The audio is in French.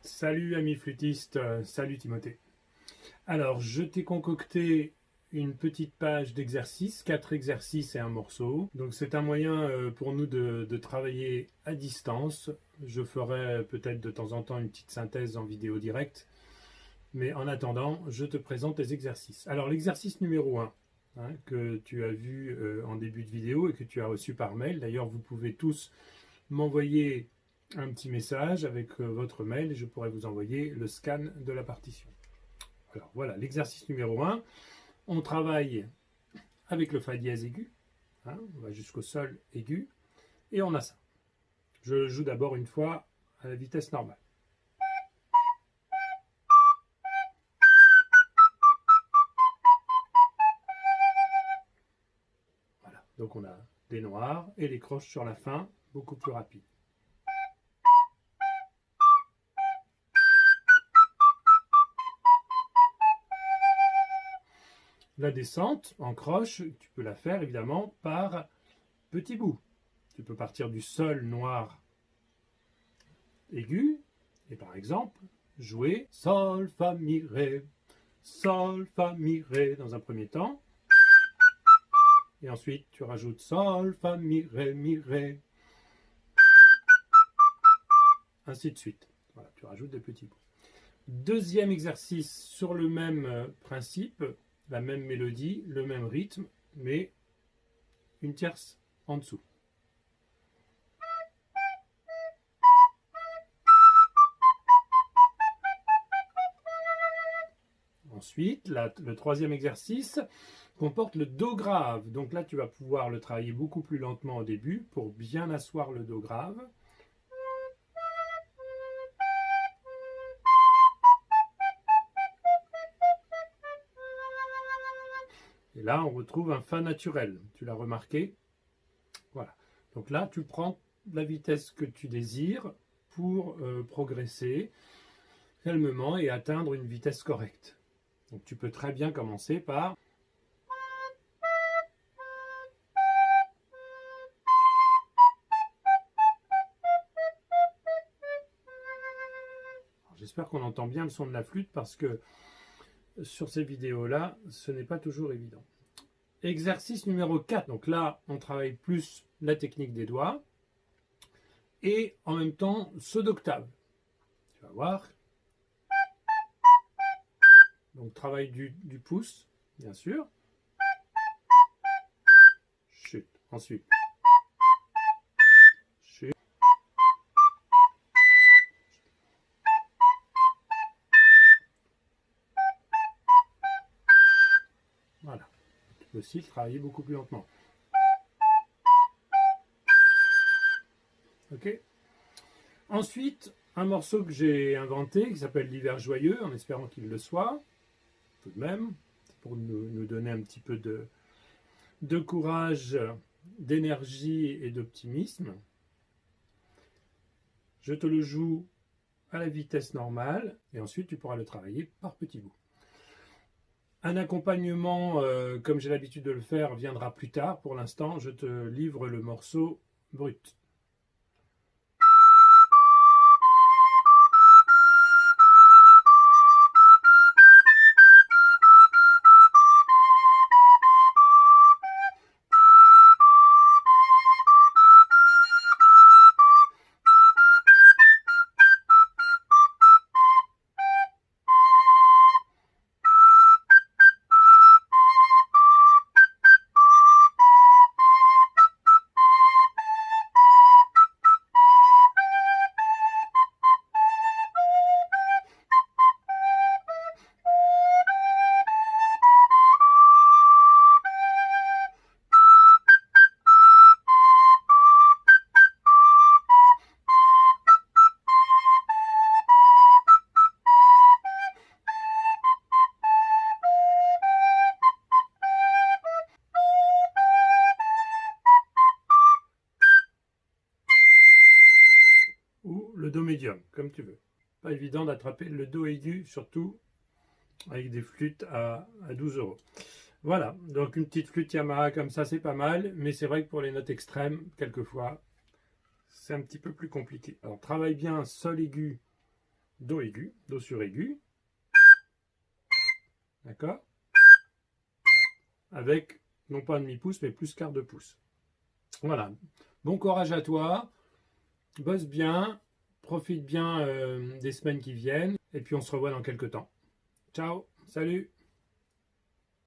Salut ami flûtiste, salut Timothée. Alors, je t'ai concocté une petite page d'exercices, 4 exercices et un morceau. Donc c'est un moyen pour nous de travailler à distance. Je ferai peut-être de temps en temps une petite synthèse en vidéo directe. Mais en attendant, je te présente les exercices. Alors l'exercice numéro 1, que tu as vu en début de vidéo et que tu as reçu par mail. D'ailleurs, vous pouvez tous m'envoyer un petit message avec votre mail et je pourrai vous envoyer le scan de la partition. Alors voilà, l'exercice numéro 1, on travaille avec le fa dièse aigu, on va jusqu'au sol aigu, et on a ça. Je joue d'abord une fois à la vitesse normale. Voilà, donc on a des noirs et les croches sur la fin, beaucoup plus rapides. La descente en croche, tu peux la faire évidemment par petits bouts. Tu peux partir du sol noir aigu et par exemple jouer sol, fa, mi, ré, sol, fa, mi, ré dans un premier temps. Et ensuite tu rajoutes sol, fa, mi, ré, ainsi de suite. Voilà, tu rajoutes des petits bouts. Deuxième exercice sur le même principe, la même mélodie, le même rythme, mais une tierce en dessous. Ensuite, le troisième exercice comporte le do grave. Donc là, tu vas pouvoir le travailler beaucoup plus lentement au début pour bien asseoir le do grave. Et là, on retrouve un fa naturel. Tu l'as remarqué? Voilà. Donc là, tu prends la vitesse que tu désires pour progresser calmement et atteindre une vitesse correcte. Donc tu peux très bien commencer par... J'espère qu'on entend bien le son de la flûte parce que sur ces vidéos-là, ce n'est pas toujours évident. Exercice numéro 4. Donc là, on travaille plus la technique des doigts et en même temps ceux d'octave. Tu vas voir. Donc travail du pouce, bien sûr. Chute. Ensuite. Chute. Voilà. Tu peux aussi travailler beaucoup plus lentement. Ok. Ensuite, un morceau que j'ai inventé qui s'appelle l'hiver joyeux, en espérant qu'il le soit, tout de même, pour nous donner un petit peu de courage, d'énergie et d'optimisme. Je te le joue à la vitesse normale et ensuite tu pourras le travailler par petits bouts. Un accompagnement, comme j'ai l'habitude de le faire, viendra plus tard. Pour l'instant, je te livre le morceau brut. Ou le do médium, comme tu veux. Pas évident d'attraper le do aigu, surtout avec des flûtes à 12 €. Voilà, donc une petite flûte Yamaha comme ça, c'est pas mal, mais c'est vrai que pour les notes extrêmes, quelquefois, c'est un petit peu plus compliqué. Alors travaille bien sol aigu Do aigu, Do sur aigu. D'accord? Avec, non pas un demi-pouce, mais plus quart de pouce. Voilà. Bon courage à toi. Bosse bien. Profite bien des semaines qui viennent. Et puis on se revoit dans quelques temps. Ciao. Salut.